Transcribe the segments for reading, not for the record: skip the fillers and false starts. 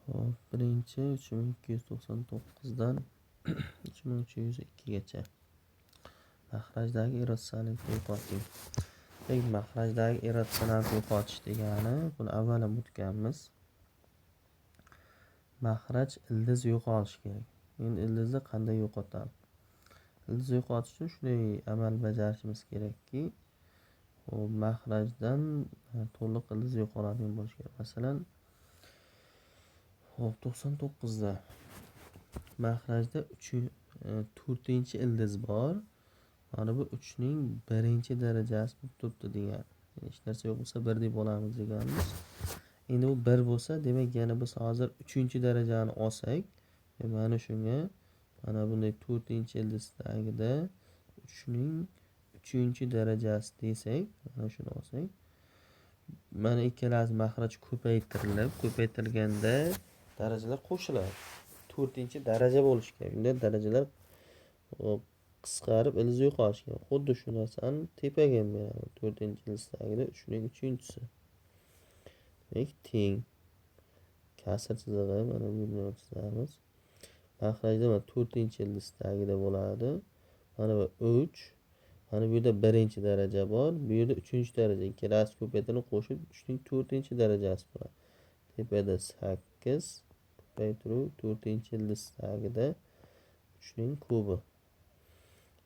Hop, birinchi 3299 dan 3302 gacha. Maxrajdagi irratsionallikni yo'qoting. Maxrajdagi irratsionallikni yo'qotish degani, buni avval ham o'tganmiz. Maxraj ildiz yo'qolishi kerak. Endi ildizni qanday yo'qotamiz? Ildiz yo'qotish uchun shunday amal bajarishimiz kerakki, maxrajdan to'liq ildiz yo'qoladigan bo'lishi kerak. Masalan, 99 da maxrajda 4-chi ildiz bor. Mana bu 3 ning 1-chi darajasi bo'lib turibdi degan. Hech narsa yo'q bo'lsa 1 deb olamiz deganmiz. Endi bu 1 bo'lsa, demak yana biz hozir 3-chi darajani olsak, mana shunga mana bunday 4-chi ildiz tagida 3 ning 3-chi darajasi desak, mana shuni olsak, mana ikkalasi maxraj ko'paytirilganda darajalar qo'shiladi. 4-chi daraja bo'lishi kerak. Unda darajalar qisqarib ildiz yo'qolishi kerak. Xuddi shu narsani tepaga ham beramiz. 4-chi ildiz tagida 3 ning 3-chisi. Demak, teng. Kasr chizig'i mana bu yerdan chizamiz. Maxrajda mana 4-chi ildiz tagida bo'ladi. Mana bu 3. Mana bu yerda 1-chi daraja bor, bu yerda 3-chi daraja. Ikkalasi ko'paytirilib qo'shib 3 ning 4-chi darajasi bo'ladi. Tepada 8 ko'paytiruv 4-chi ildiz tagida 3 ning kubi.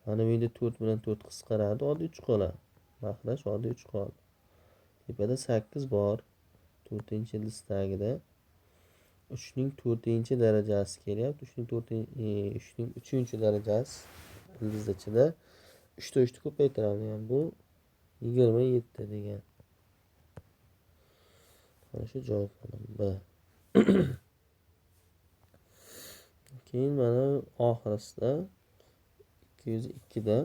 Mana bu yerda 4 bilan 4 qisqaradi, oddiy 3 qoladi. Maxraj oddiy 3 qoldi. Tepada 8 bor. 4-chi ildiz tagida 3 ning 4-chi darajasi kelyapti. 3 ning 3-chi darajasi ildiz ichida 3 ta 3 ko'paytiramiz. Yani bu 27 degan. Mana shu javob B. Keyin mana oxirisida 202 da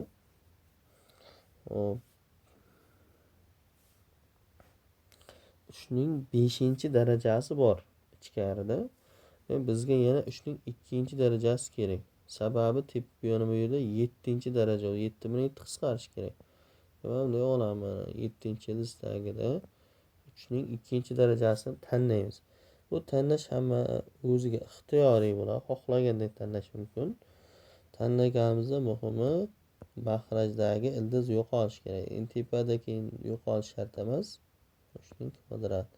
hop 3 ning 5-chi darajasi bor ichkarida. Bizga yana 3 ning 2-chi darajasi kerak. Sababi bu yerda 7-chi daraja, 7 bilan 7 qisqarish kerak. Bunday olaman, 7-chi ildiz tagida 3 ning 2-chi darajasini tanlaymiz. Bu tanlash hamma o'ziga ixtiyoriy bo'ladi, xohlagandek tanlash mumkin. Tanlaganimizda muhimi maxrajdagi ildiz yo'qolishi kerak. Endi tepadagi yo'qolish shart emas. 3 ning kvadrat.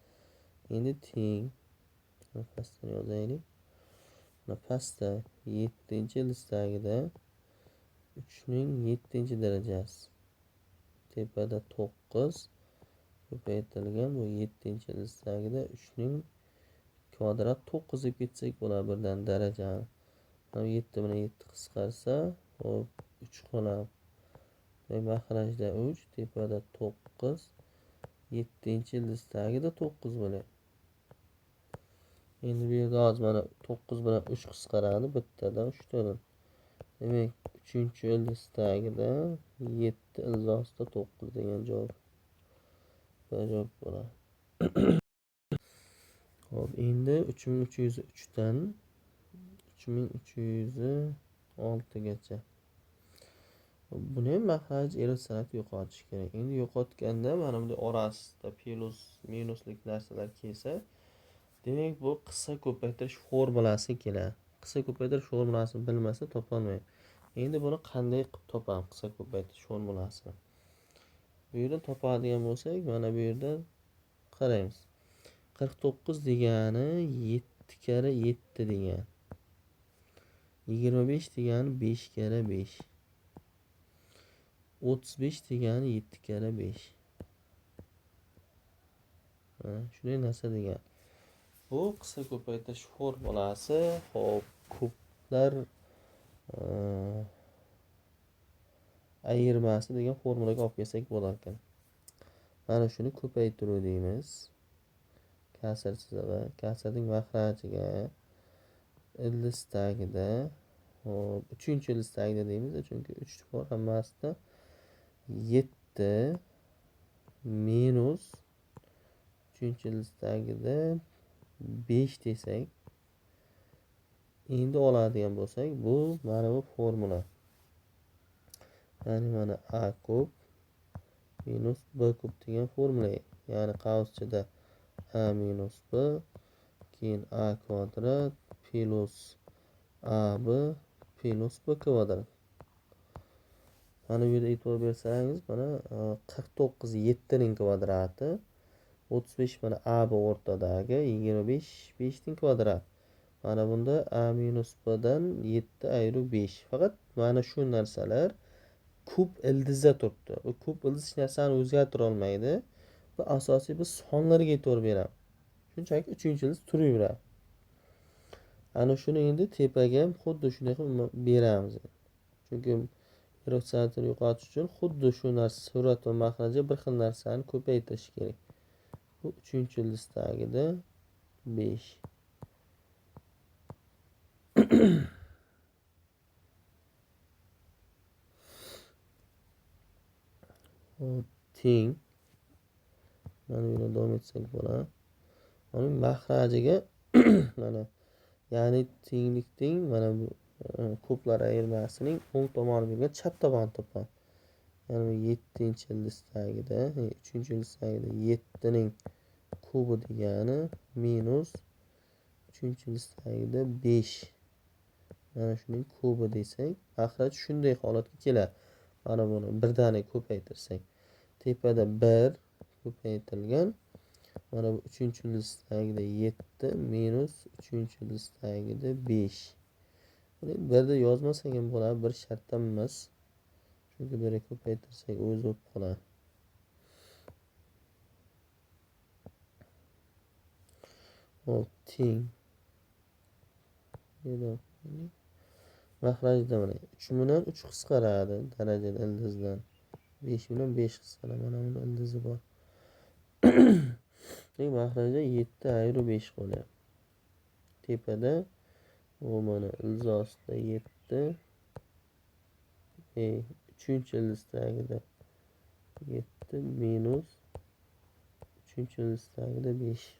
Endi teng. Pastdan yozaylik. Pastda 7-chi ildiz tagida 3 ning 7-chi darajasi. Tepada 9 ko'paytirilgan bu 7-chi ildiz tagida 3 ning kvadrat 9 deb ketsak bo'ladi birdan darajani. 7 bilan 7 qisqarsa, hop 3 qoladi. Maxrajda 3, tepada 9, 7-chi ildiz tagida 9 bo'ladi. Endi bu yerda hozir mana 9 bilan 3 qisqaradi, bittadan 3 tadan. Demak, 3-chi ildiz tagida 7 ildiz 9 degan javob. Javob bo'ladi. Hop, endi 3303 dan 3306 gacha. Buni ham maxraj irratsionallikni yo'qotish kerak. Endi yo'qotganda mana bunday orasida plus, minuslik narsalar kelsa, demak bu qisqa ko'paytirish formulasi keladi. Qisqa ko'paytirish formulasini bilmasa topolmaydi. Endi buni qanday qilib topamiz qisqa ko'paytirish formulasini? Bu yerda topadigan bo'lsak, mana bu yerda qaraymiz. 49 degani 7 kara 7 degan. 25 degani 5 kara 5. 35 degani 7 kara 5. Shunday narsa degan. Bu qisqa ko'paytirish formulasi, hop, kublar ayirmasi degan formulaga olib kelsak bo'lar ekan. Mana shuni ko'paytiruv deymiz. Kasr chizig'i, kasrning maxrajiga ildiz tagida, hop, 3-chi ildiz tagida deymiz, chunki 3 bor hammasida 7 minus 3-chi ildiz tagida 5 desak, endi oladigan bo'lsak, bu mana bu formula. Ya'ni mana A kub minus B kub degan formula. Ya'ni qavs ichida A minus B keyin a kvadrat plus ab plus b kvadrat. Mana bu yerda e'tibor bersangiz, mana 49 7 ning kvadrati, 35 mana a b o'rtadagi, 25 5 ning kvadrati. Mana bunda a minus b dan 7 ayru 5. Faqat mana shu narsalar kub ildizda turibdi. Bu kub ildiz hech narsani o'zgartira olmaydi. Bu asosiy biz sonlarga e'tibor beramiz. Shunchaki 3-ildiz turaveradi. Ana shuni endi tepaga ham xuddi shunday qilib beramiz. Chunki irratsionalni yo'qotish uchun xuddi shu narsa surat va mahrajga bir xil narsani ko'paytirish kerak. Bu 3-ildizdagida 5. Teng. Mana buni davom etsak bo'ladi. Uning mahrajiga mana ya'ni tenglikning mana bu kublar ayirmasining o'ng tomoni bilan chap tomoni topadi. Ya'ni 7-ildizdagida, 3-ildizdagida 7 ning kubi degani minus 3-ildizdagida 5. Mana shuning kubi desak, mahraj shunday holatga keladi. Mana buni birdaniga ko'paytirsak, tepada 1 ko'paytirilgan. Mana bu 3-ildizdagida 7 minus 3-ildizdagida 5. Buni birda yozmasak ham bo'ladi, bir shartdan emas. Chunki bir ko'paytirsak o'zi bo'lib qoladi. Hop, teng. Mahrajda mana 3 bilan 3 qisqaradi darajada ildizdan. 5 bilan 5 qisqaradi. Mana buni ildizi bor. Mahrajda 7 ayru 5 qolyapti. Tepada u mana ildiz ostida 7, 3-ildizdagida 7 minus 3-ildizdagida 5.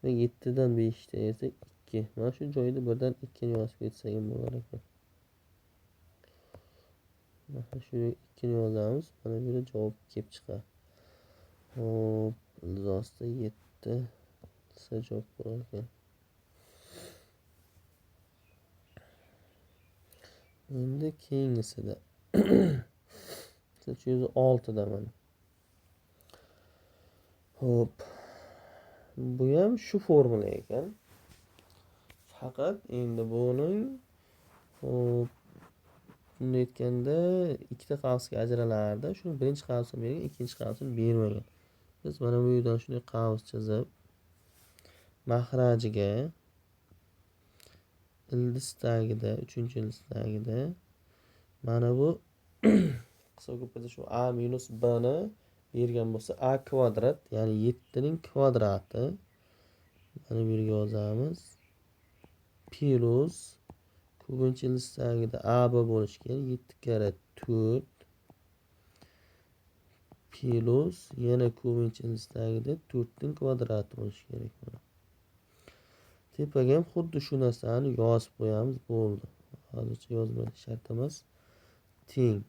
Ve 7'den 5'te ise 2. Mana shu joyda birdan 2 ni yozib ketsak ham bo'lar ekan. Mana shu 2 ni yozamiz. Mana bu yerda javob kelib chiqadi. Hop, ildiz ostida 7 desa javob bo'lar ekan. Endi keyingisida 306 da mana. Hop. Bu ham shu formula ekan. Faqat endi buning bunday aytganda ikkita qavsga ajralardi. Shuni birinchi qavsini bergan, ikkinchi qavsini bermagan. Biz mana bu yerdan shunday qavs chizib, mahrajiga ildizdagida, 3-ildizdagida mana bu hisobga shu a minus b ni bergan bo'lsa, a kvadrat, ya'ni 7 ning kvadrati. Mana bu yerga yozamiz. Plus ko'pincha ildizdagida ab bo'lishi kerak. 7 kare 4 plus yana ko'pincha ildizdagida 4 ning kvadrati bo'lishi kerak. Tepaga ham xuddi shu narsani yozib qo'yamiz, bo'ldi. Hozircha yozmaylik, shart emas. Teng.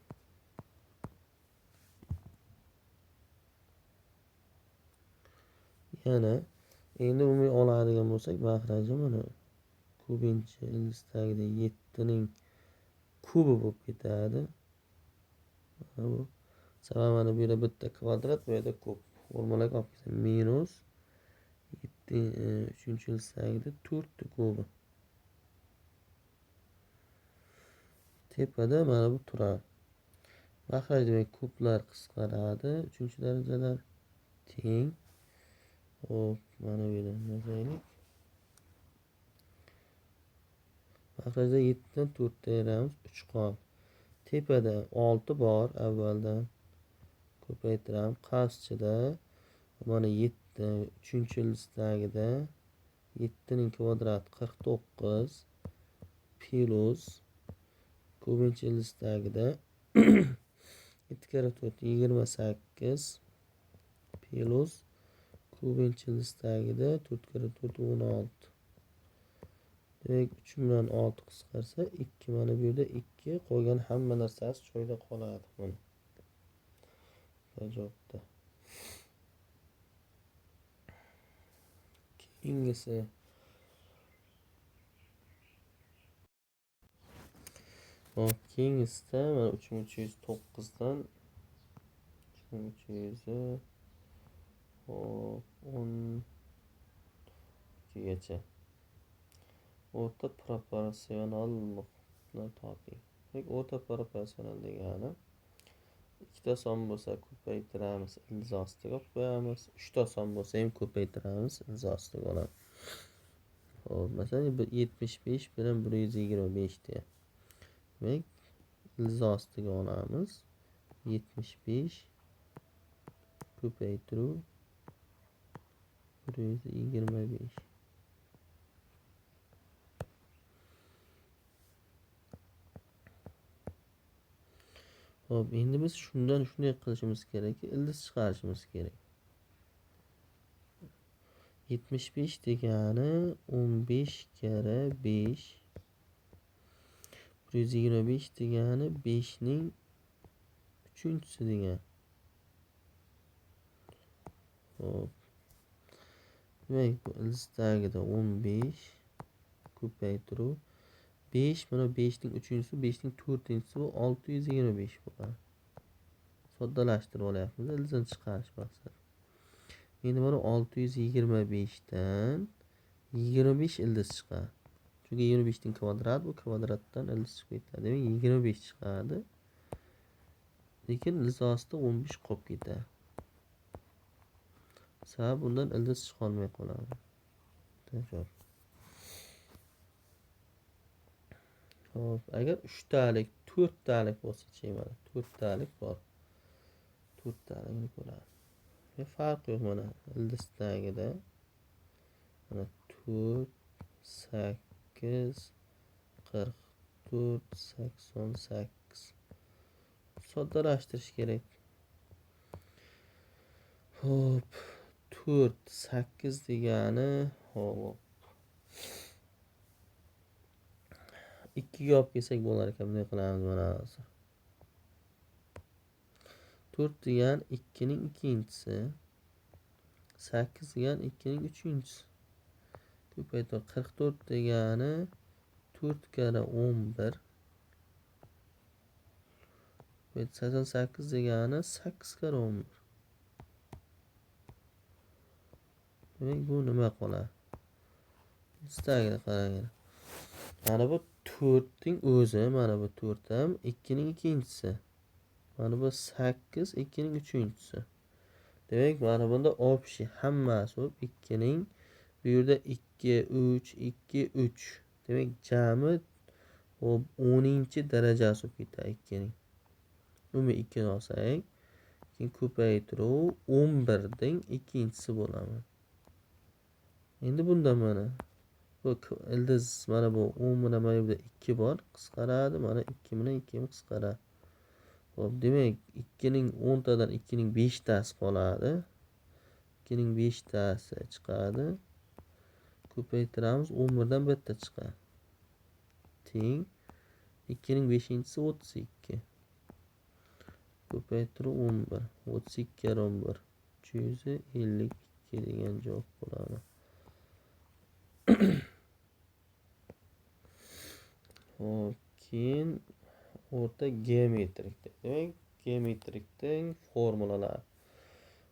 Yana endi umumiy oladigan bo'lsak, mahraji mana ko'pincha ildizdagida 7 ning kubi bo'lib ketadi. Mana bu. Sabab mana bu yerda bitta kvadrat, bu yerda kub. Formulaga olib kelsak, minus 3-ildizdagida 4 ta kubi. Tepada mana bu turadi. Mahraj demak kublar qisqaradi. 3-darajalar teng. Hop, mana bu yerdan yozaylik. Mahrajda 7 dan 4 ta ayiramiz, 3 qoldi. Tepada 6 bor avvaldan. Ko'paytiramiz. Qavschida mana 7, 3-ildizdagida 7 ning kvadrati 49 plus ko'pincha ildizdagida 7 kare 4 28 plus ko'pincha ildizdagida 4 kare 4 16. Demak 3 bilan 6 qisqarsa 2, mana bu yerda 2, qolgan hamma narsasi joyida qoladi. Mana. Javobda. keyingisi hop keyingisida mana 3309 dan 3300 hop 12gacha o'rta proporsionallikni toping. O'rta proporsional degani ikkita son bo'lsa ko'paytiramiz, ildiz ostiga qo'yamiz. 3 ta son bo'lsa ham ko'paytiramiz, ildiz ostiga olamiz. Hop, masalan 75 bilan 125 deydi. Demak, ildiz ostiga olamiz. 75 ko'paytiruv 125. Hop, endi biz shundan shunday qilishimiz kerak, ildiz chiqarishimiz kerak. 75 degani 15 kara 5. 125 degani 5 ning 3-si degan. Hop. Demak, bu ildiz tagida 15 ko'paytiruv 5 mana 5 ning 3-si, 5 ning 4-si bu 625 bo'ladi. Soddalashtirib olyapmiz, ildizni chiqarish maqsadi. Endi mana 625 dan 25 ildiz chiqadi. Chunki 25 ning kvadrat, bu kvadratdan ildiz chiqib ketadi. Demak, 25 chiqadi. Lekin ildiz ostida 15 qolib ketadi. Sabab bundan ildiz chiqolmay qoladi. Tekrar. Hop, agar 3 talik, 4 talik bo'lsa-chi, mana 4 talik bor. 4 talikni ko'ramiz. Farq yo'q mana ildiz tagida. Mana 4 8 44 88. Soddalashtirish kerak. Hop, 4 8 degani hop 2 ga olib kelsak bo'lar ekan. Bunday qilamiz mana hozir. 4 degan 2 ning 2-si. 8 degan 2 ning 3-si. Ko'paytir 44 degani 4 kara 11. 88 degani 8 kara 11. Demak, bu nima qoladi? Istagida qarang. Mana bu 4 ning o'zi, mana bu 4 ham 2 ning 2-si. Mana bu 8 2 ning 3-si. Demak, mana bunda общий hammasi bo'lib 2 ning bu yerda 2 3 2 3. Demak, jami 10-darajasi bo'lib ketadi 2 ning. Uni 2 ni olsak, keyin ko'paytiruv 11 ning 2-si bo'ladi. Endi bunda mana bu ildiz mana bu 10 bilan mana bu 2 bor, qisqaradi, mana 2 bilan 2 qisqaradi. Hop, demak 2 ning 10 tadan 2 ning 5 tasi qoladi. 2 ning 5 tasi chiqadi. Ko'paytiramiz 11 dan bitta chiqadi. Teng 2 ning 5-si 32. Ko'paytiruv 11. 32 kara 11. 352 degan javob bo'ladi. Hop, keyin o'rta geometrik. Demak, geometrikning formulalari.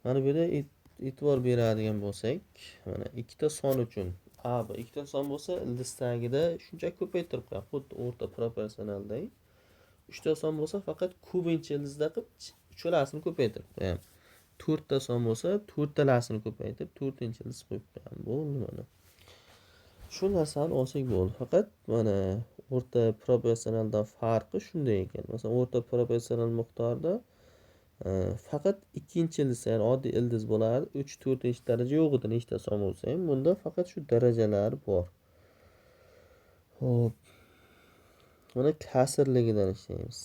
Mana bu yerda e'tibor beradigan bo'lsak, mana ikkita son uchun a bu ikkita son bo'lsa, ildiz tagida shuncha ko'paytirib qo'yadi. Xuddi o'rta proporsionalda. 3 ta son bo'lsa, faqat ko'pincha ildizda qilib uchalasini ko'paytirib qo'yadi. 4 ta son bo'lsa, 4 talasini ko'paytirib 4-ildiz qo'yib qo'yadi. Bo'ldi mana. Shu narsani olsak bo'ldi. Faqat mana o'rta proporsionaldan farqi shunday ekan. Masalan, o'rta proporsional miqdorda faqat ikkinchi ildiz, ya'ni oddiy ildiz bo'lardi. 3-4-daraja yo'q edi, nechta son bo'lsa ham. Bunda faqat shu darajalari bor. Hop. Mana kasrligidan ishlaymiz.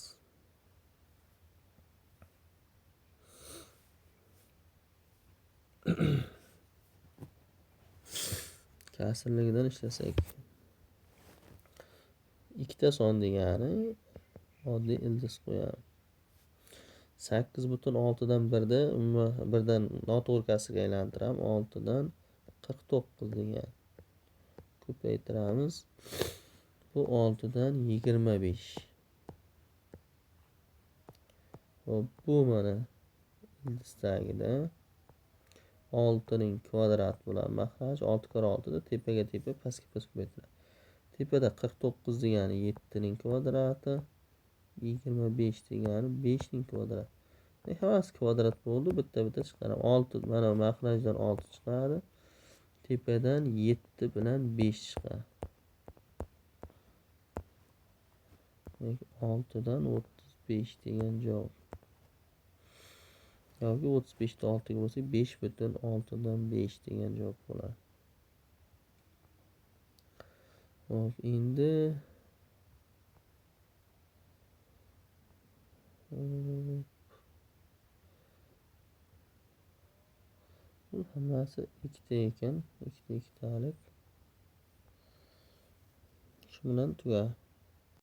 Kasrligidan ishlasak, ikkita son degani oddiy ildiz qo'yamiz. 8,6 dan 1 birdan noto'g'ri kasrga aylantiramiz. 6 dan 49 degan. Ko'paytiramiz. Bu 6 dan 25. Hop, bu mana ildiztagida 6 ning kvadrati bilan mahraj 6 kare 6 da tepaga tepa pastga past ko'paytiradi. Tepada 49 degani 7 ning kvadrati, 25 degani 5 ning kvadrati. Hammasi kvadrat bo'ldi, bitta chiqarib 6 mana mahrajdan 6 chiqadi. Tepadan 7 bilan 5 chiqadi. 6 dan 35 degan javob. Yoki 35 dan 6 ga bo'lsa 5,6 dan 5 degan javob bo'ladi. Hop, endi bu hammasi ikkita ekan, ikkitalik. Shu bilan tugadi.